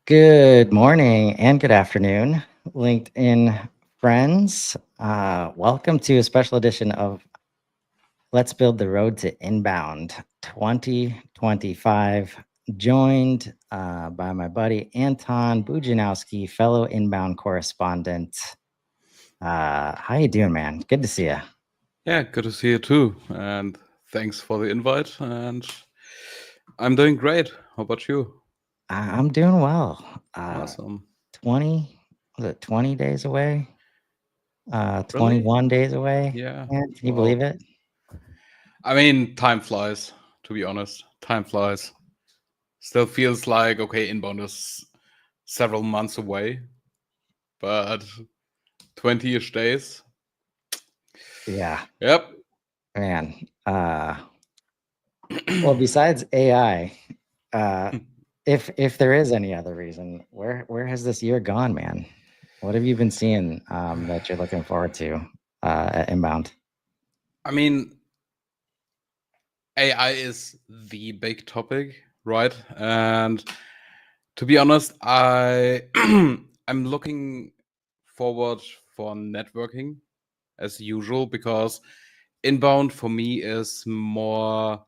Good morning and good afternoon, LinkedIn friends. Welcome to a special edition of Let's Build the Road to Inbound 2025, joined by my buddy Anton Bujanowski, fellow Inbound correspondent. How you doing, man? Good to see you. Yeah, good to see you too. And thanks for the invite. And I'm doing great. How about you? I'm doing well. Awesome. 20, was it 20 days away? Really? 21 days away? Yeah. Man, can you believe Well, it? I mean, time flies, to be honest. Time flies. Still feels like, okay, inbound is several months away, but 20-ish days. Yeah, Yep. man. Well, besides AI, uh, if there is any other reason, where has this year gone, man? What have you been seeing that you're looking forward to at Inbound? I mean, AI is the big topic, right? And to be honest, I'm looking forward for networking as usual because inbound for me is more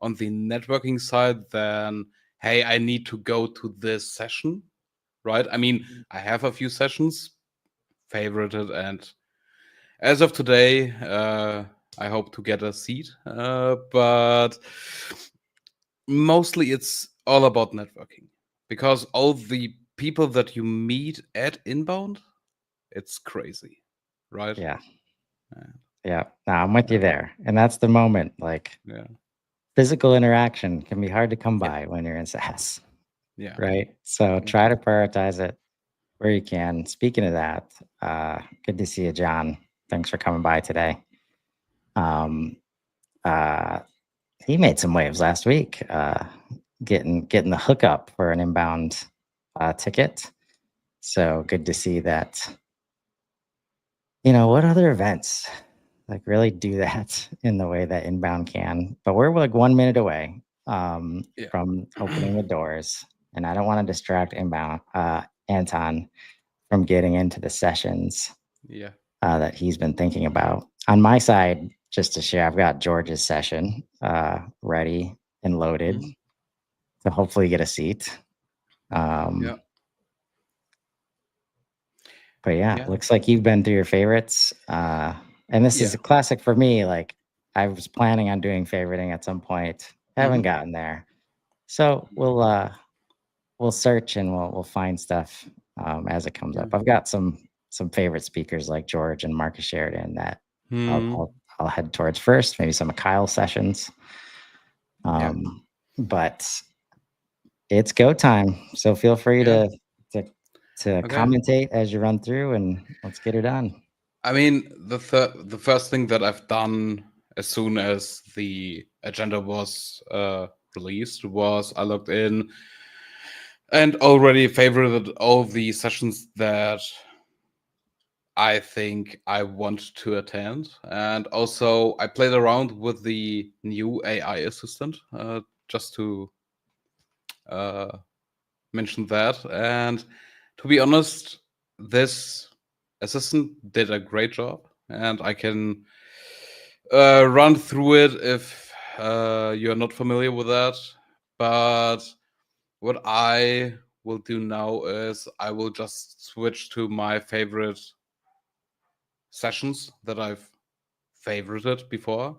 on the networking side than hey, I need to go to this session, right? I mean, I have a few sessions favorited, and as of today, I hope to get a seat, but mostly it's all about networking because all the people that you meet at inbound, it's crazy, right? Yeah, Yeah, yeah. No, I'm with you yeah, there, and that's the moment. Like yeah, physical interaction can be hard to come yeah, by when you're in SaaS, yeah. right? So try to prioritize it where you can. Speaking of that, good to see you, John. Thanks for coming by today. Um, uh, he made some waves last week, getting the hookup for an inbound ticket. So good to see that. What other events like really do that in the way that inbound can? But we're like 1 minute away Yeah. from opening the doors, and I don't want to distract inbound Anton from getting into the sessions Yeah. that he's been thinking about. On my side, just to share, I've got George's session ready and loaded Mhm. to hopefully get a seat. Um, Yeah. but yeah, Yeah. looks like you've been through your favorites. And this is Yeah. a classic for me. Like I was planning on doing favoriting at some point, haven't Mhm. gotten there. So we'll search and we'll find stuff as it comes Yeah. up. I've got some favorite speakers like George and Marcus Sheridan that I'll Mhm. I'll, I'll head towards first. Maybe some of Kyle's sessions. Yeah. But it's go time. So feel free Yeah. to to Okay. commentate as you run through, and let's get her done. I mean, the first thing that I've done as soon as the agenda was released was I logged in and already favorited all the sessions that I think I want to attend. And also, I played around with the new AI assistant just to uh, mention that. And to be honest, this assistant did a great job, and I can run through it if you're not familiar with that. But what I will do now is I will just switch to my favorite sessions that I've favorited before.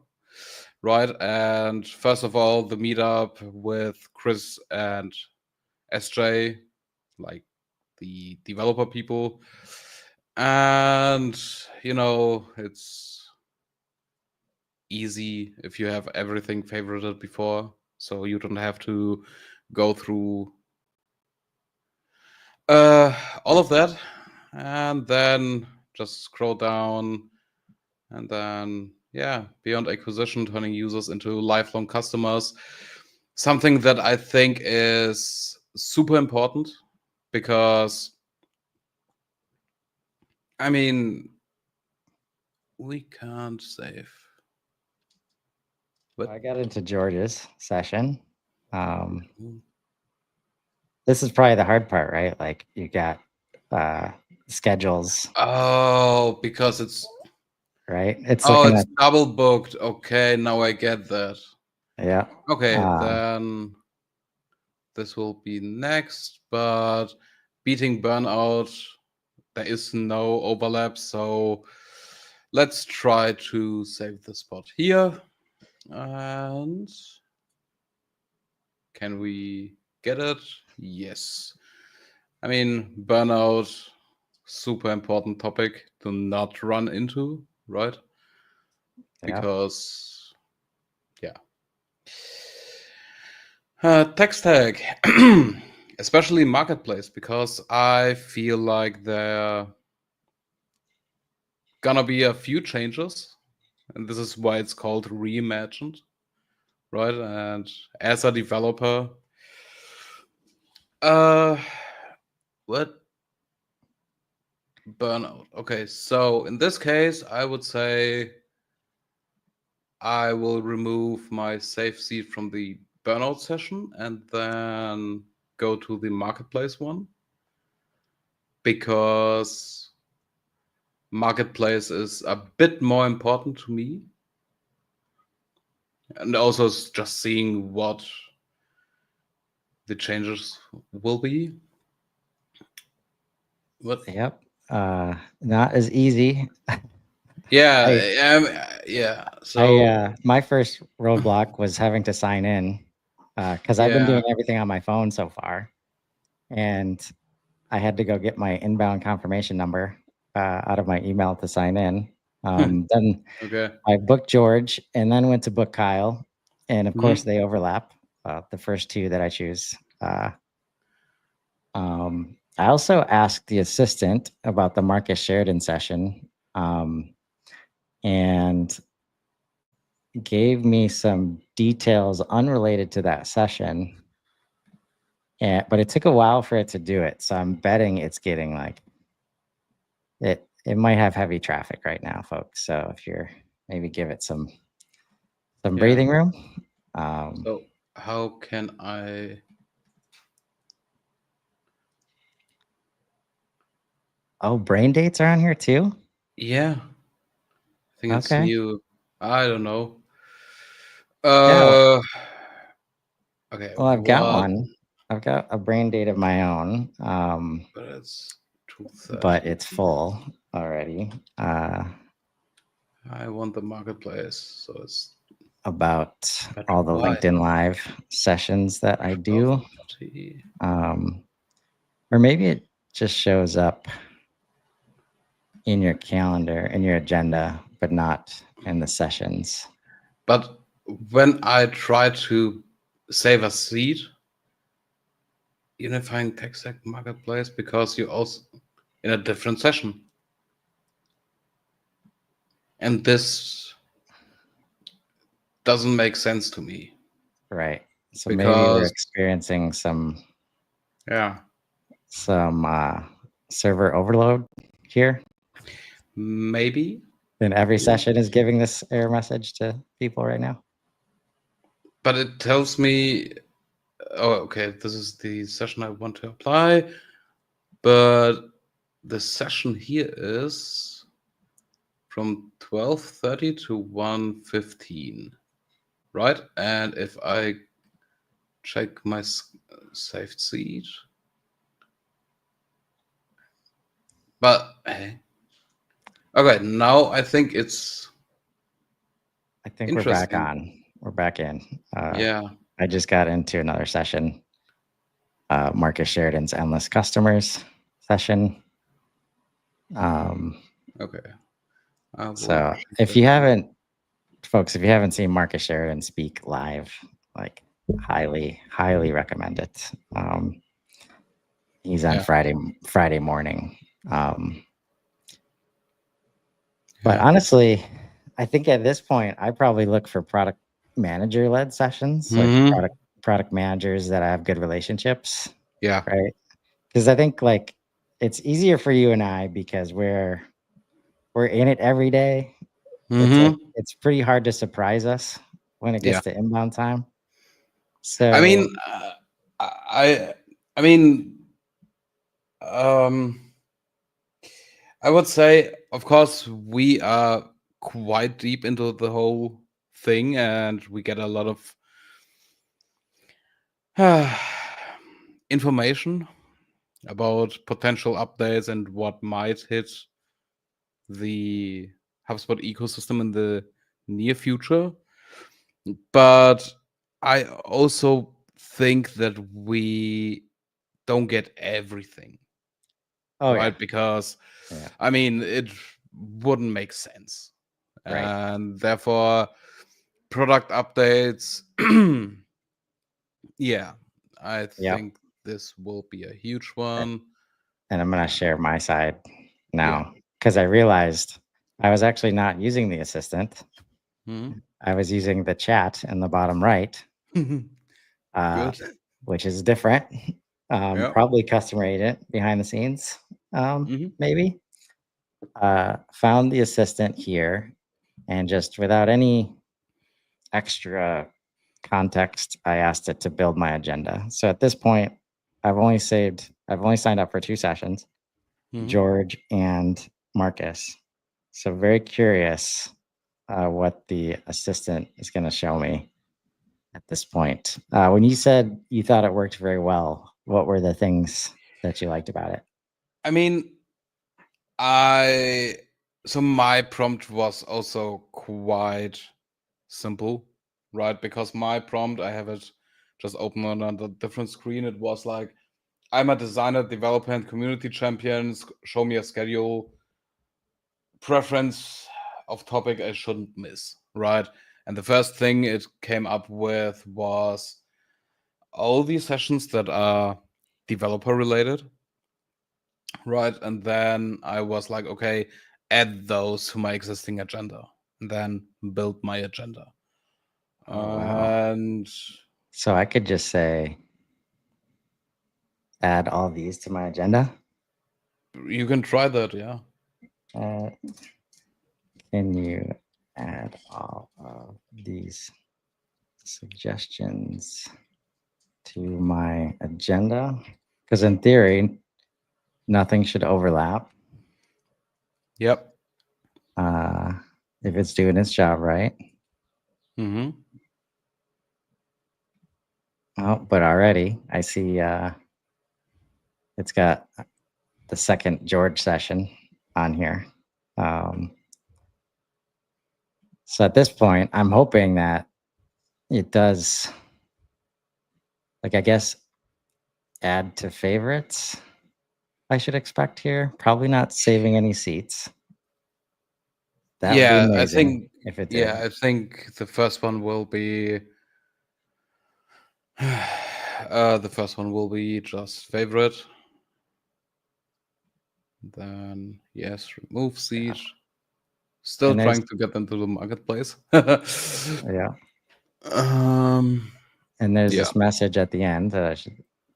Right. And first of all, the meetup with Chris and SJ, like the developer people. And, it's easy if you have everything favorited before. So you don't have to go through all of that. And then just scroll down. And then, yeah, beyond acquisition, turning users into lifelong customers. Something that I think is super important because, I mean, we can't save. So But I got into George's session. Um, this is probably the hard part, right? Like you got schedules, Oh, because it's right? It's oh, looking it's at double booked. Okay, now I get that. yeah. Okay, Um, then this will be next, but beating burnout, there is no overlap, so let's try to save the spot here. And can we get it? Yes. I mean, burnout, super important topic to not run into, right? yeah. Because, yeah. Text tag, especially marketplace, because I feel like there gonna be a few changes, and this is why it's called reimagined, right? And as a developer, uh, what burnout? Okay, so in this case, I would say I will remove my safe seed from the burnout session and then go to the marketplace one because marketplace is a bit more important to me. And also just seeing what the changes will be. What? Yep. Not as easy. Yeah, yeah. So My first roadblock was having to sign in because I've been yeah, doing everything on my phone so far, and I had to go get my inbound confirmation number out of my email to sign in. Then okay. I booked George, and then went to book Kyle, and of course Mhm. they overlap. The first two that I choose. I also asked the assistant about the Marcus Sheridan session, and gave me some details unrelated to that session. But it took a while for it to do it. So I'm betting it's getting like it might have heavy traffic right now, folks. So if you're maybe give it some Yeah. breathing room. So how can I? Oh, brain dates are on here too. Yeah, I think it's Okay. new. I don't know. Yeah. Uh, okay. Well, I've got What? one. I've got a brain date of my own. But it's But 2:30. it's full already. I want the marketplace, so it's. About But all the why? LinkedIn Live sessions that I do. 12:30. Or maybe it just shows up in your calendar, in your agenda, but not in the sessions. But when I try to save a seed, unifying tech stack marketplace, because you also in a different session, and this doesn't make sense to me. Right. So maybe we're Because experiencing some yeah, server overload here. maybe. And every session is giving this error message to people right now. But it tells me, oh, okay, this is the session I want to apply, but the session here is from 12:30 to 1:15, right? And if I check my saved seed, but okay, now I think it's I think we're back interesting. on. We're back in. Yeah. I just got into another session. Marcus Sheridan's Endless Customers session. Okay. So if you haven't, folks, if you haven't seen Marcus Sheridan speak live, like highly recommend it. He's on Friday morning. But honestly, I think at this point, I probably look for product manager led sessions, like product managers that I have good relationships. Yeah. Right. Because I think like it's easier for you and I because we're in it every day. It's pretty hard to surprise us when it gets to inbound time. So I mean, I I mean, I would say, of course, we are quite deep into the whole thing, and we get a lot of information about potential updates and what might hit the HubSpot ecosystem in the near future. But I also think that we don't get everything, Oh right? Because, yeah, I mean, it wouldn't make sense. right. And therefore, product updates, yeah, I Yep. think this will be a huge one. And I'm gonna share my side Yeah. now because I realized I was actually not using the assistant. Mhm. I was using the chat in the bottom right, uh, Good. which is different. Yeah. Probably customer agent behind the scenes, Mhm. maybe. Found the assistant here, and just without any extra context, I asked it to build my agenda. So at this point, I've only signed up for 2 sessions, Mhm. George and Marcus. So very curious what the assistant is going to show me at this point. When you said you thought it worked very well, what were the things that you liked about it? I mean, so my prompt was also quite simple, right? Because my prompt, I have it just open on a different screen. It was like, I'm a designer, developer, and community champion. Show me a schedule, preference of topic I shouldn't miss, right? And the first thing it came up with was all these sessions that are developer related, right? And then I was like, okay, add those to my existing agenda, and then build my agenda. Oh, wow. And So I could just say, add all these to my agenda. you can try that, yeah. Uh, can you add all of these suggestions to my agenda? Because in theory, nothing should overlap Yep. if it's doing its job right. Mm-hmm. Oh, but already I see it's got the second George session on here. So at this point, I'm hoping that it does, like, I guess, add to favorites. I should expect here. Probably not saving any seats. That would be Yeah, amazing if it did. I think the first one will be the first one will be just favorite. Then yes, remove seat. Still And there's, trying to get them to the marketplace. yeah, um and there's yeah. this message at the end that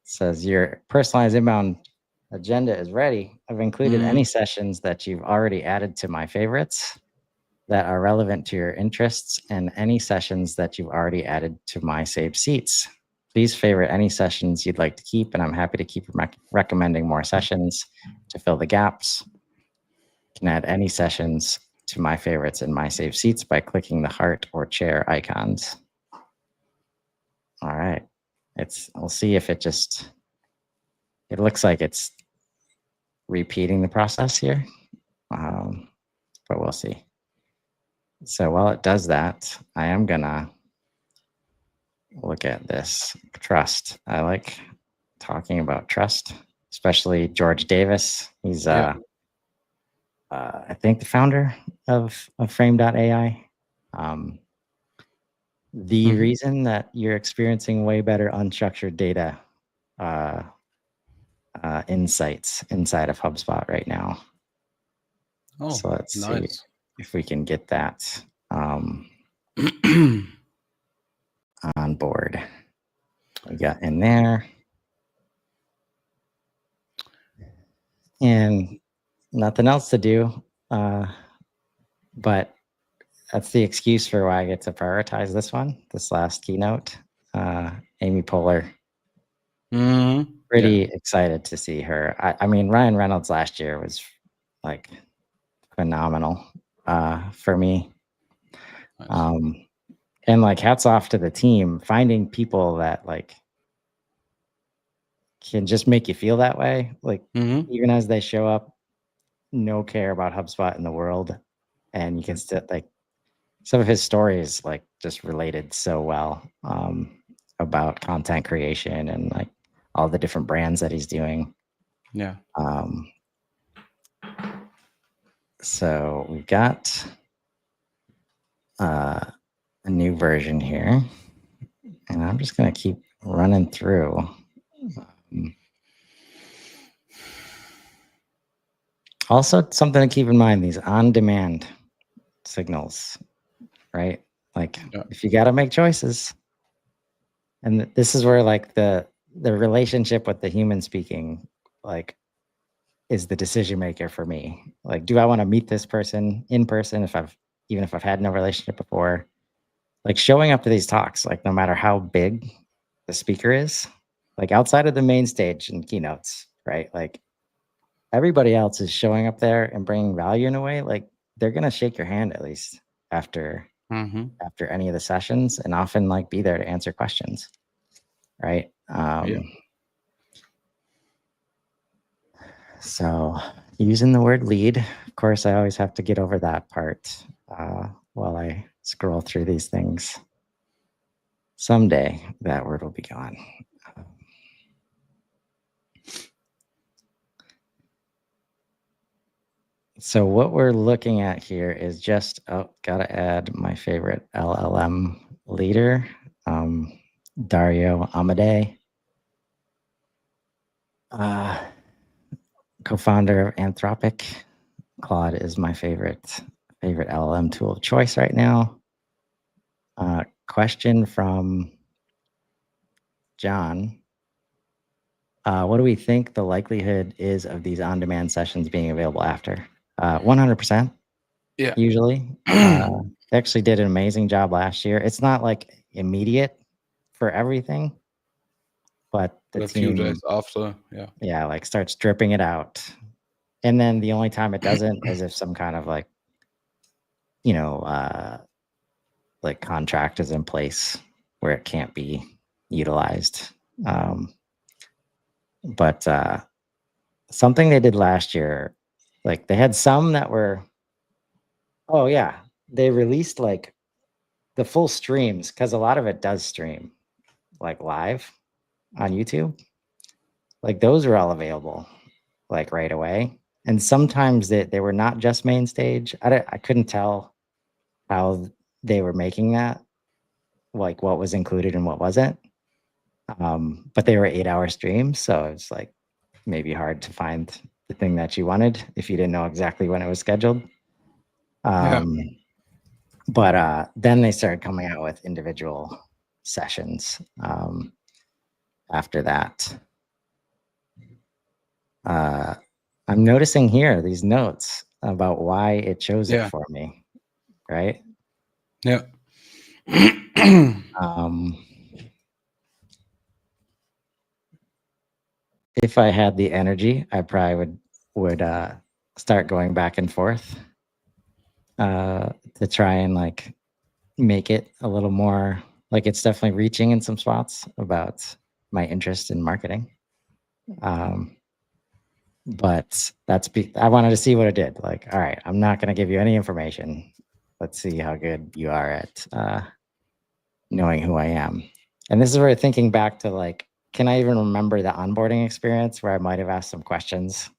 says your personalized inbound agenda is ready. I've included Mhm. any sessions that you've already added to my favorites that are relevant to your interests and any sessions that you've already added to my saved seats. Please favorite any sessions you'd like to keep, and I'm happy to keep recommending more sessions to fill the gaps. You can add any sessions to my favorites in my saved seats by clicking the heart or chair icons. All right. We'll see if it looks like it's repeating the process here, but we'll see. So while it does that, I am gonna look at this trust. I like talking about trust, especially George Davis. He's, Yeah. I think, the founder of Frame.ai. The Mhm. reason that you're experiencing way better unstructured data uh, insights inside of HubSpot right now. Oh, So let's see nice. if we can get that on board. We got in there. And nothing else to do. But that's the excuse for why I get to prioritize this last keynote. Amy Poehler Mhm. pretty excited to see her. I mean, Ryan Reynolds last year was like phenomenal for me. Nice. And like hats off to the team finding people that like can just make you feel that way. Like even as they show up, no care about HubSpot in the world. And you can still like some of his stories like just related so well about content creation and like all the different brands that he's doing. Yeah. So we've got a new version here, and I'm just going to keep running through. Also, something to keep in mind, these on-demand signals, right? Like if you got to make choices, and this is where like the relationship with the human speaking, like is the decision maker for me. Like, do I want to meet this person in person if I've had no relationship before? Like showing up to these talks, like no matter how big the speaker is, like outside of the main stage and keynotes, right? Like everybody else is showing up there and bringing value in a way, like they're gonna shake your hand at least after any of the sessions, and often like be there to answer questions, right? So using the word lead, of course, I always have to get over that part while I scroll through these things. Someday that word will be gone. So what we're looking at here is just, gotta add my favorite LLM leader, Dario Amodei, co-founder of Anthropic. Claude is my favorite LLM tool of choice right now. Question from John. What do we think the likelihood is of these on-demand sessions being available after? 100%. Yeah. Usually. They actually did an amazing job last year. It's not like immediate for everything, but the a team, few days after, yeah, like starts dripping it out. And then the only time it doesn't is if some kind of like, you know, like contract is in place where it can't be utilized. But something they did last year, like they had some that were, oh yeah, they released like the full streams, because a lot of it does stream like live on YouTube. Like those are all available like right away. And sometimes they were not just main stage. I couldn't tell how they were making that, like what was included and what wasn't. But they were 8-hour streams, so it's like maybe hard to find the thing that you wanted if you didn't know exactly when it was scheduled. But then they started coming out with individual sessions after that. I'm noticing here these notes about why it chose it for me, right? Yeah. If I had the energy, I probably would start going back and forth to try and like make it a little more like it's definitely reaching in some spots about my interest in marketing. But I wanted to see what it did. Like, all right, I'm not going to give you any information. Let's see how good you are at knowing who I am. And this is where thinking back to like, can I even remember the onboarding experience where I might have asked some questions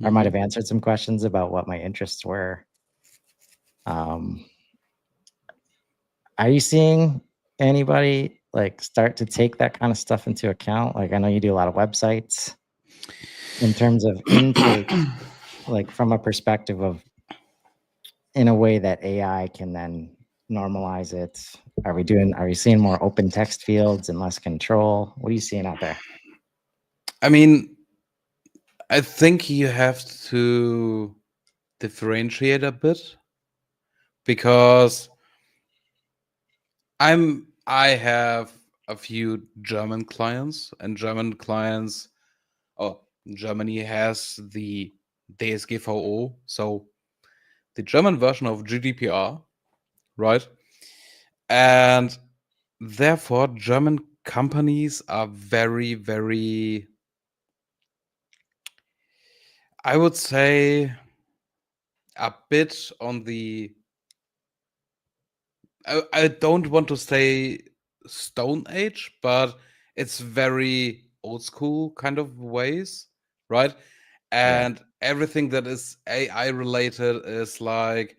or might have answered some questions about what my interests were? Are you seeing anybody like start to take that kind of stuff into account? Like, I know you do a lot of websites in terms of intake, like from a perspective of in a way that AI can then normalize it. Are we seeing more open text fields and less control? What are you seeing out there? I mean, I think you have to differentiate a bit, because I have a few German clients, and German clients Germany has the DSGVO, so the German version of GDPR, right? And therefore, German companies are very, very, I would say, a bit on the. I don't want to say Stone Age, but it's very old school kind of ways, right? And everything that is AI related is like,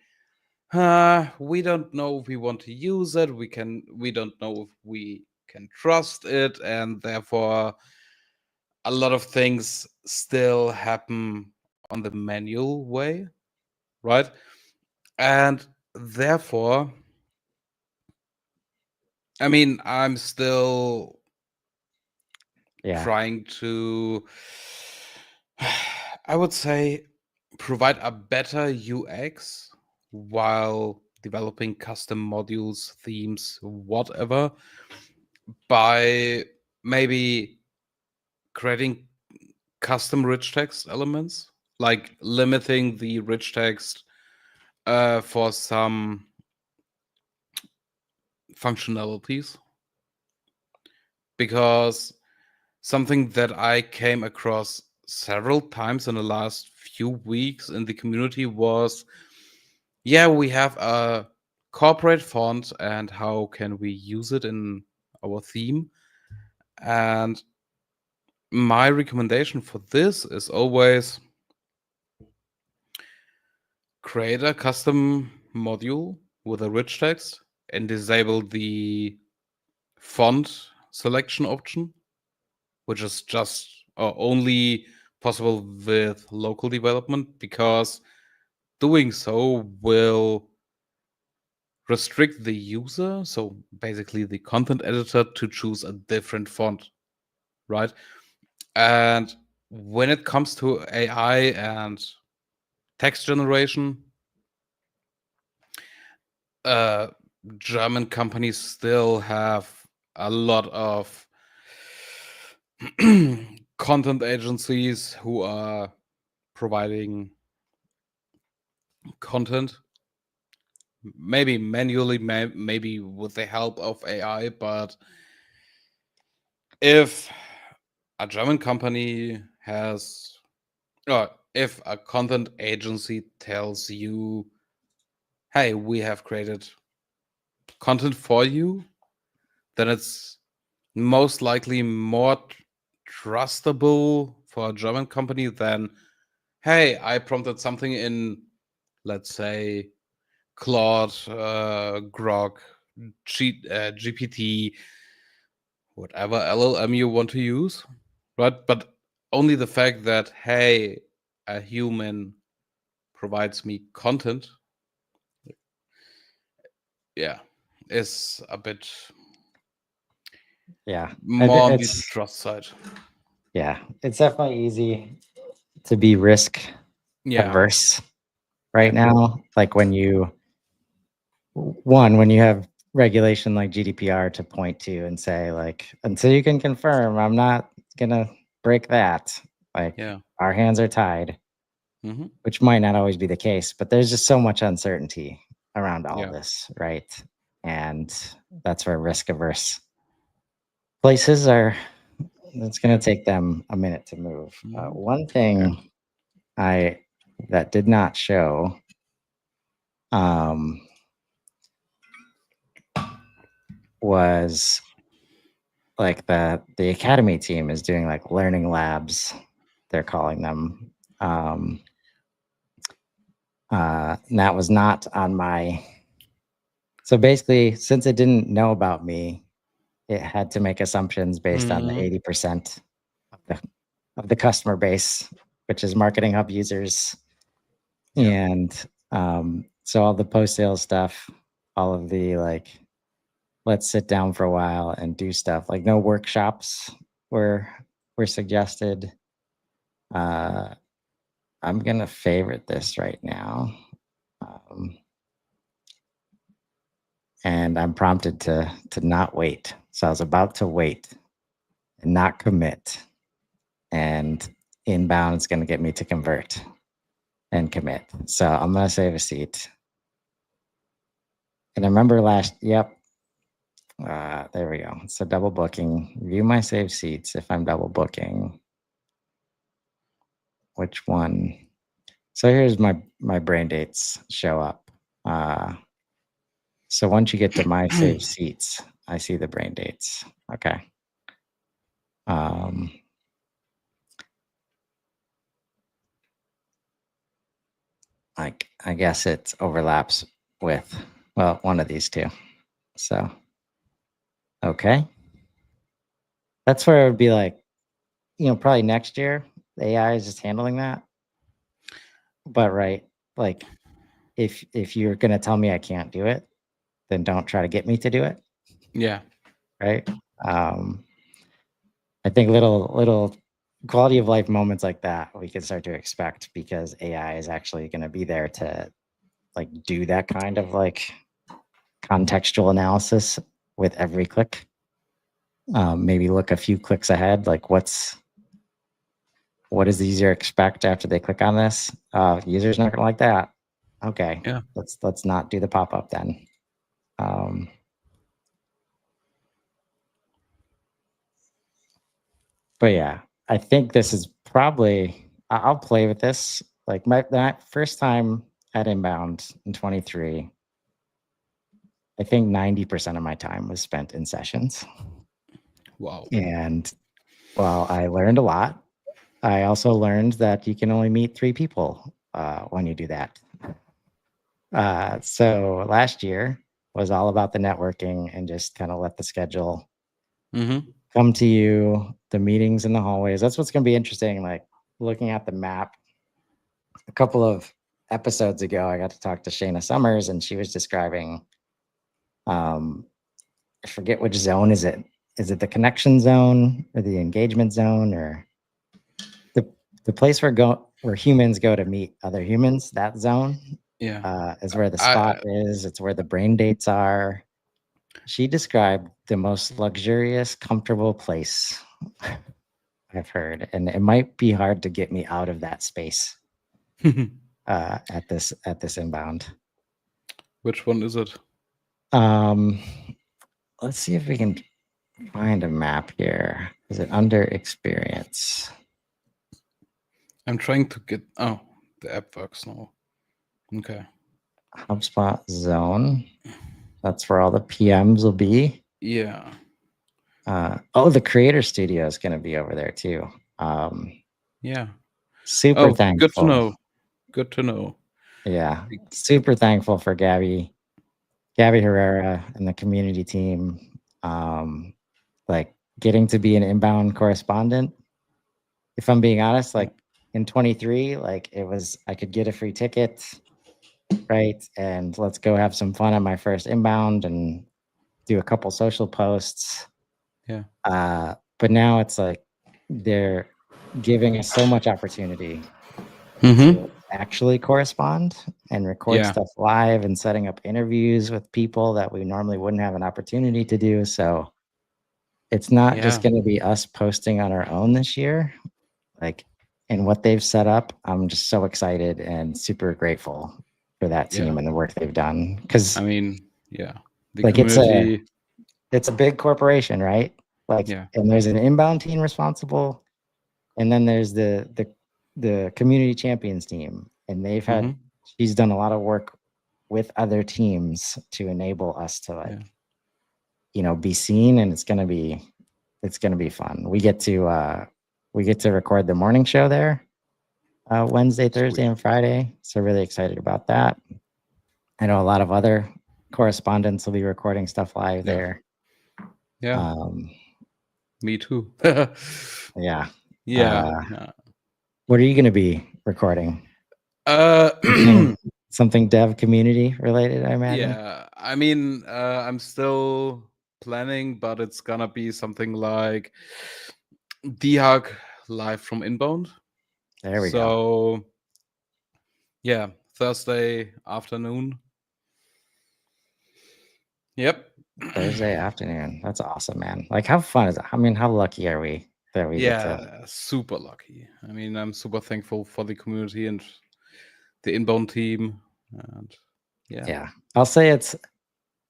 we don't know if we want to use it. We don't know if we can trust it, and therefore a lot of things still happen on the manual way, right? And therefore, I mean, I'm still trying to, I would say, provide a better UX while developing custom modules, themes, whatever, by maybe creating custom rich text elements, like limiting the rich text for some functionalities. Because something that I came across several times in the last few weeks in the community was, yeah, we have a corporate font, and how can we use it in our theme? And my recommendation for this is always create a custom module with a rich text and disable the font selection option, which is just only possible with local development, because doing so will restrict the user, so basically the content editor, to choose a different font, right? And when it comes to AI and text generation, German companies still have a lot of content agencies who are providing content, maybe manually, maybe with the help of AI. But if a German company has, or if a content agency tells you, hey, we have created content for you, then it's most likely more trustable for a German company than, hey, I prompted something in, let's say, Claude, Grok, GPT, whatever LLM you want to use, right? But only the fact that, hey, a human provides me content, yeah, is a bit more on the trust side. Yeah, it's definitely easy to be risk averse right now. Like when you have regulation like GDPR to point to and say, like, until you can confirm, I'm not gonna break that. Like, our hands are tied, which might not always be the case, but there's just so much uncertainty around all this, right? And that's where risk averse places are. It's going to take them a minute to move. One thing that did not show was like the Academy team is doing like learning labs, they're calling them. That was not on my. So basically, since it didn't know about me, it had to make assumptions based on the 80% of the customer base, which is Marketing Hub users. And so all the post-sales stuff, all of the like, let's sit down for a while and do stuff, like no workshops were suggested. I'm gonna favorite this right now. And I'm prompted to not wait. So I was about to wait and not commit. and inbound is going to get me to convert and commit. So I'm going to save a seat. And I remember there we go. So double booking, view my saved seats if I'm double booking. Which one? So here's my brain dates show up. So once you get to my saved seats, I see the brain dates. Okay. I guess it overlaps with, well, one of these two. So, okay. That's where it would be like, probably next year, the AI is just handling that. But right, like if you're going to tell me I can't do it, then don't try to get me to do it. Yeah. Right. I think little quality of life moments like that we can start to expect, because AI is actually going to be there to like do that kind of like contextual analysis with every click. Maybe look a few clicks ahead, like what does the user expect after they click on this? User's not gonna like that. Okay. Yeah. Let's not do the pop-up then. But yeah, I think this is probably, I'll play with this. Like that first time at Inbound in 23, I think 90% of my time was spent in sessions. Wow. And while I learned a lot, I also learned that you can only meet 3 people when you do that. So last year was all about the networking and just kind of let the schedule come to you, the meetings in the hallways. That's what's going to be interesting. Like looking at the map, a couple of episodes ago, I got to talk to Shayna Summers, and she was describing, I forget which zone is it. Is it the connection zone or the engagement zone, or the place where humans go to meet other humans? That zone, is where the spot is. It's where the brain dates are. She described the most luxurious, comfortable place I've heard, and it might be hard to get me out of that space at this Inbound. Which one is it? Let's see if we can find a map here. Is it under experience? I'm trying to get. Oh, the app works now. Okay. HubSpot zone. That's where all the PMs will be. Yeah. The creator studio is going to be over there too. Yeah. Super thankful. Good to know. Good to know. Yeah. Super thankful for Gabby Herrera and the community team. Like getting to be an Inbound correspondent. If I'm being honest, like in 23, like it was, I could get a free ticket, right? And let's go have some fun on my first Inbound and do a couple social posts. Yeah. But now it's like they're giving us so much opportunity to actually correspond and record stuff live and setting up interviews with people that we normally wouldn't have an opportunity to do. So it's not just going to be us posting on our own this year. Like, and what they've set up, I'm just so excited and super grateful for that team and the work they've done. Because I mean, yeah, the like community... it's a big corporation, right? Like, and there's an Inbound team responsible, and then there's the community champions team, and they've had she's done a lot of work with other teams to enable us to like be seen, and it's gonna be fun. We get to record the morning show there Wednesday, Thursday, and Friday, so really excited about that. I know a lot of other correspondents will be recording stuff live there. Me too. Yeah. Yeah. What are you going to be recording? Something dev community related, I imagine. Yeah. I mean, I'm still planning, but it's gonna be something like DHug live from Inbound. There we go. So, yeah, Thursday afternoon. Yep. Thursday afternoon. That's awesome, man. Like, how fun is it? I mean, how lucky are we that we get to. Yeah, super lucky. I mean, I'm super thankful for the community and the inbound team. And Yeah, I'll say it's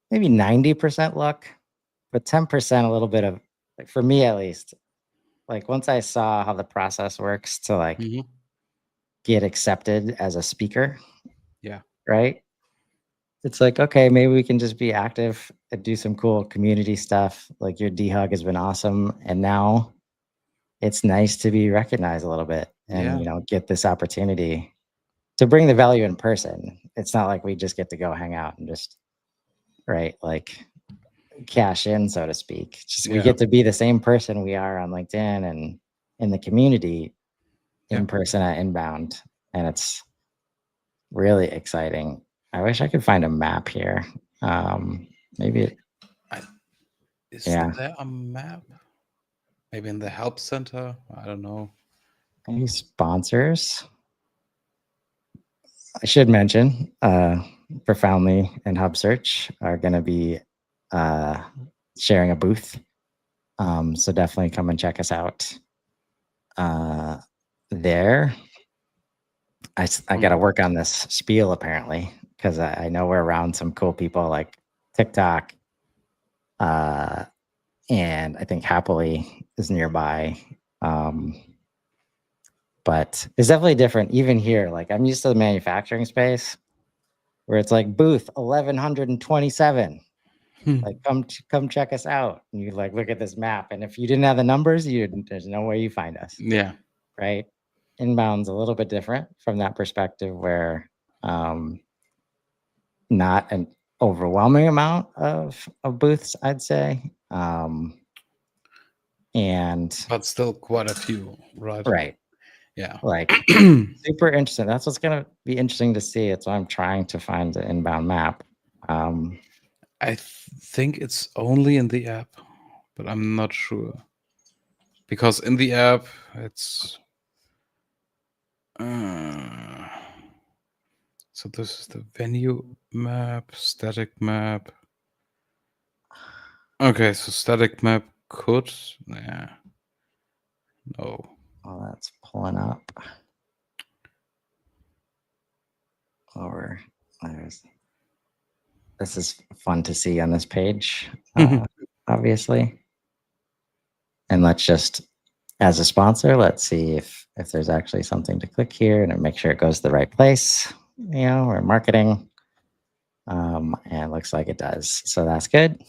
maybe 90% luck, but 10% a little bit of, like, for me at least, like once I saw how the process works to like Mhm. get accepted as a speaker, Yeah. right? It's like, okay, maybe we can just be active and do some cool community stuff. Like your DHUG has been awesome. And now it's nice to be recognized a little bit and, Yeah. get this opportunity to bring the value in person. It's not like we just get to go hang out and just, right, like cash in, so to speak. Just we Yeah. get to be the same person we are on LinkedIn and in the community in Yeah. person at Inbound. And it's really exciting. I wish I could find a map here. Maybe, Is yeah, there a map? Maybe in the help center? I don't know. any sponsors. I should mention, Profoundly and Hub Search are going to be sharing a booth. So definitely come and check us out there. I got to work on this spiel apparently, because I know we're around some cool people like TikTok. And I think Happily is nearby. But it's definitely different even here. Like I'm used to the manufacturing space where it's like booth 1127. Like come check us out. And you like look at this map. And if you didn't have the numbers, there's no way you find us. Yeah. Right. Inbound's a little bit different from that perspective where not an overwhelming amount of booths, I'd say. And But still quite a few, right? right. Yeah. Like super interesting. That's what's gonna be interesting to see. It's why I'm trying to find the Inbound map. I think it's only in the app, but I'm not sure. Because in the app, it's. So this is the venue map, static map. Okay, so static map could. Yeah. No. Oh, that's pulling up. Or this is fun to see on this page, obviously. And let's just, as a sponsor, let's see if there's actually something to click here and make sure it goes to the right place. We're marketing. And it looks like it does. So that's good.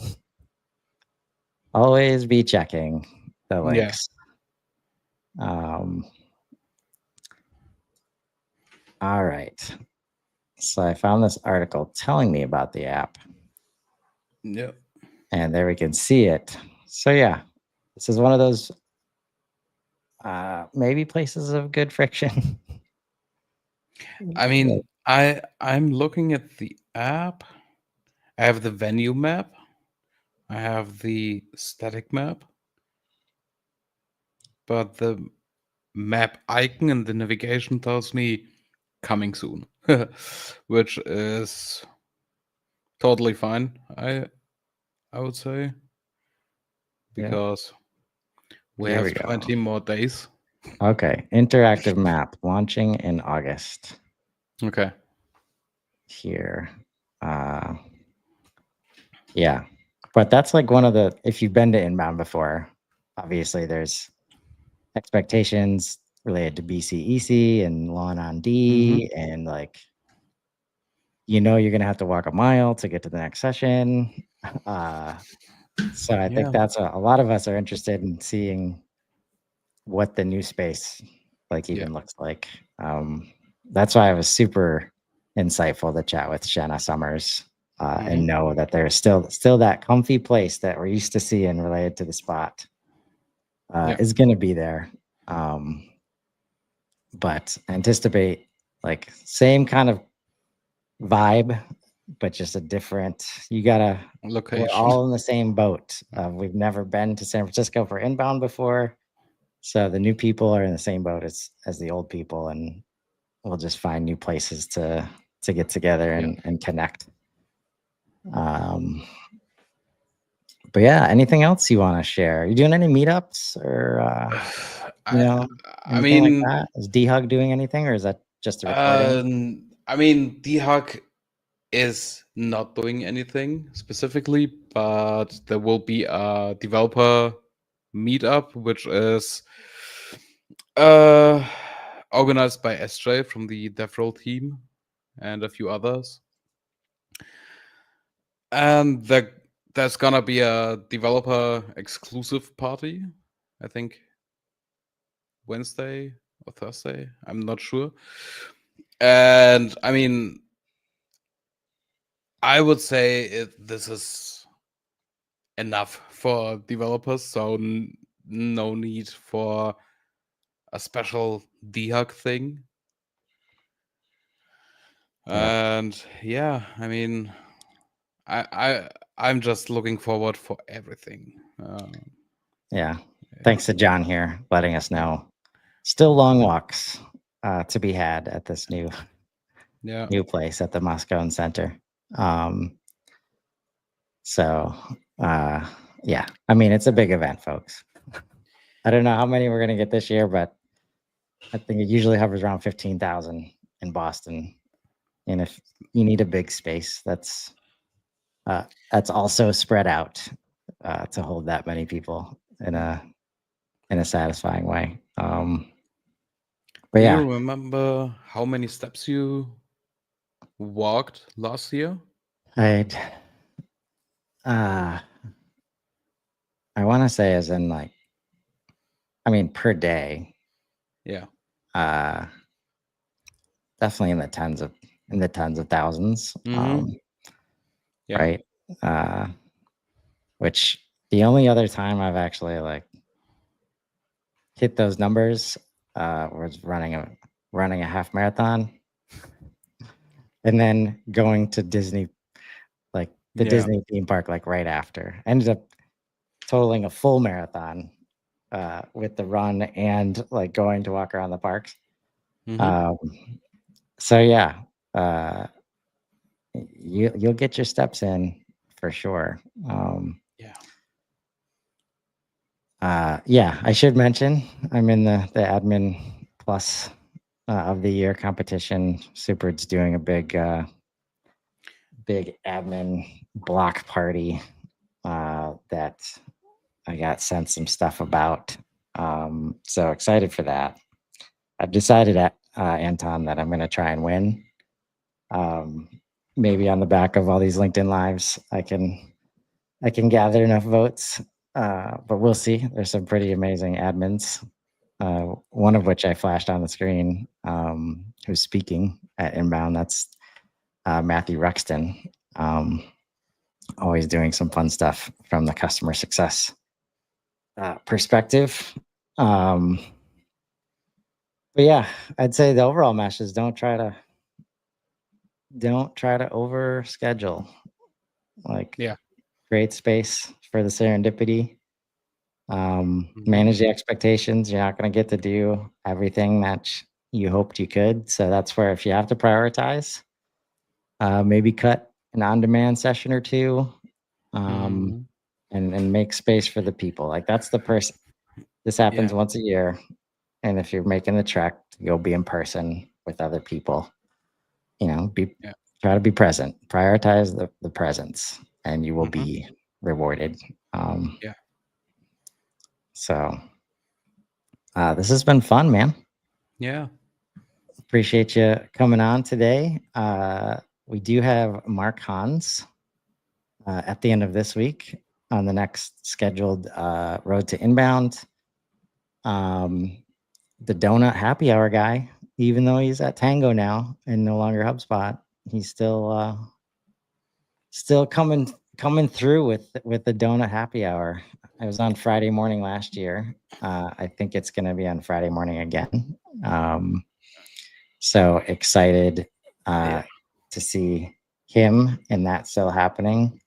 Always be checking the links. All right. So I found this article telling me about the app. Yep. And there we can see it. So yeah, this is one of those maybe places of good friction. I mean, I'm looking at the app. I have the venue map. I have the static map. But the map icon and the navigation tells me coming soon, which is totally fine. I would say because we Here have we go. 20 more days. Okay, interactive map launching in August. Okay. Here, yeah, but that's like one of the. If you've been to Inbound before, obviously there's expectations related to BCEC and Lawn on D, and like you're gonna have to walk a mile to get to the next session. So I think that's a lot of us are interested in seeing what the new space like even looks like. That's why I was super insightful to chat with Shanna Summers and know that there's still that comfy place that we're used to seeing related to the spot is going to be there. But anticipate like same kind of vibe, but just a different. You gotta location. We're all in the same boat. We've never been to San Francisco for Inbound before. So the new people are in the same boat as the old people, and we'll just find new places to get together and connect. But yeah, anything else you want to share? You doing any meetups or you I know I anything like mean, that? Is D-Hug doing anything, or is that just a recording? DHUG is not doing anything specifically, but there will be a developer meetup, which is uh, organized by SJ from the DevRel team and a few others. And there's gonna be a developer exclusive party, I think Wednesday or Thursday. I'm not sure. And I mean, I would say this is enough for developers, so no need for a special DHUG thing. Yeah. And yeah, I mean, I'm just looking forward for everything. Yeah. Thanks to John here letting us know. Still long walks to be had at this new place at the Moscone Center. So yeah, I mean, it's a big event, folks. I don't know how many we're gonna get this year, but I think it usually hovers around 15,000 in Boston. And if you need a big space, that's also spread out to hold that many people in a satisfying way. But Do yeah, you remember how many steps you walked last year? I'd I want to say as in like, I mean, per day, Yeah. definitely in the tens of thousands. Yeah. Right. Which the only other time I've actually like hit those numbers was running a half marathon and then going to Disney, like the Disney theme park, like right after. Ended up totaling a full marathon with the run and like going to walk around the parks. So yeah, you'll get your steps in for sure. Yeah, I should mention I'm in the admin plus of the year competition. Super's doing a big admin block party that I got sent some stuff about. So excited for that. I've decided, Anton, that I'm going to try and win. Maybe on the back of all these LinkedIn lives, I can gather enough votes. But we'll see. There's some pretty amazing admins. One of which I flashed on the screen, who's speaking at Inbound. That's Matthew Ruxton. Always doing some fun stuff from the customer success perspective. But yeah, I'd say the overall message is don't try to over schedule. Like, create space for the serendipity. Manage the expectations. You're not going to get to do everything that you hoped you could. So that's where, if you have to prioritize, maybe cut an on-demand session or two, and make space for the people. Like, that's the person. This happens once a year. And if you're making the trek, you'll be in person with other people. Try to be present. Prioritize the presence, and you will be rewarded. So this has been fun, man. Yeah. Appreciate you coming on today. We do have Mark Hans at the end of this week on the next scheduled Road to Inbound. The Donut Happy Hour guy, even though he's at Tango now and no longer HubSpot, he's still coming through with the Donut Happy Hour. I was on Friday morning last year. I think it's going to be on Friday morning again. So excited to see him and that still happening.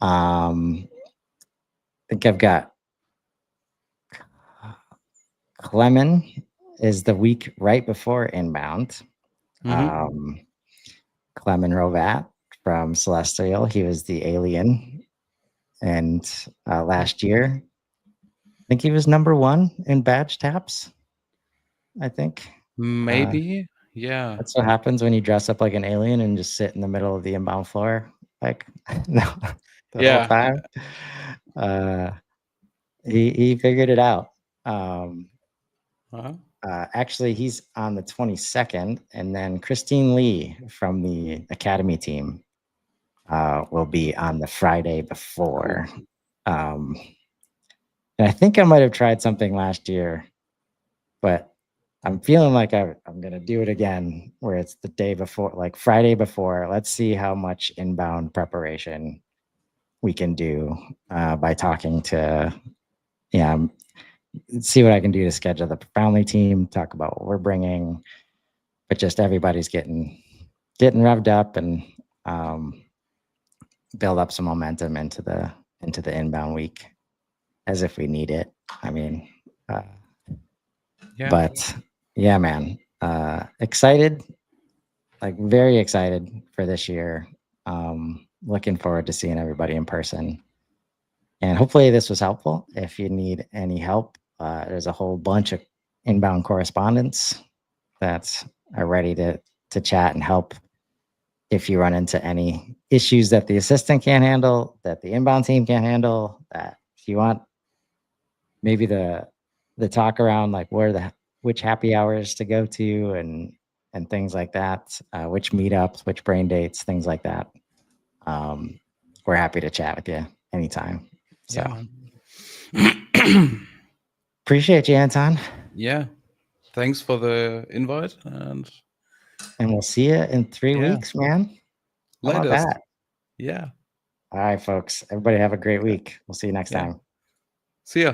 I think I've got Clemens is the week right before Inbound. Clemens Rovat from Celestial. He was the alien And last year, I think he was number 1 in badge taps. I think Maybe. Yeah. that's what happens when you dress up like an alien and just sit in the middle of the inbound floor, like no, the whole time. He figured it out. Actually, he's on the 22nd, and then Christine Lee from the academy team will be on the Friday before. And I think I might have tried something last year, but I'm feeling like I'm going to do it again, where it's the day before, like Friday before. Let's see how much inbound preparation we can do by talking to, see what I can do to schedule the Profoundly team, talk about what we're bringing, but just everybody's getting revved up and build up some momentum into the inbound week as if we need it. I mean, but yeah, man, excited, like very excited for this year. Looking forward to seeing everybody in person. And hopefully this was helpful. If you need any help, there's a whole bunch of inbound correspondents that are ready to chat and help. If you run into any issues that the assistant can't handle, that the inbound team can't handle, that if you want maybe the talk around like which happy hours to go to and things like that, which meetups, which brain dates, things like that. We're happy to chat with you anytime. So appreciate you, Anton. Yeah. Thanks for the invite, and we'll see you in 3 weeks, man. How about that? Yeah. All right, folks. Everybody have a great week. We'll see you next time. See ya.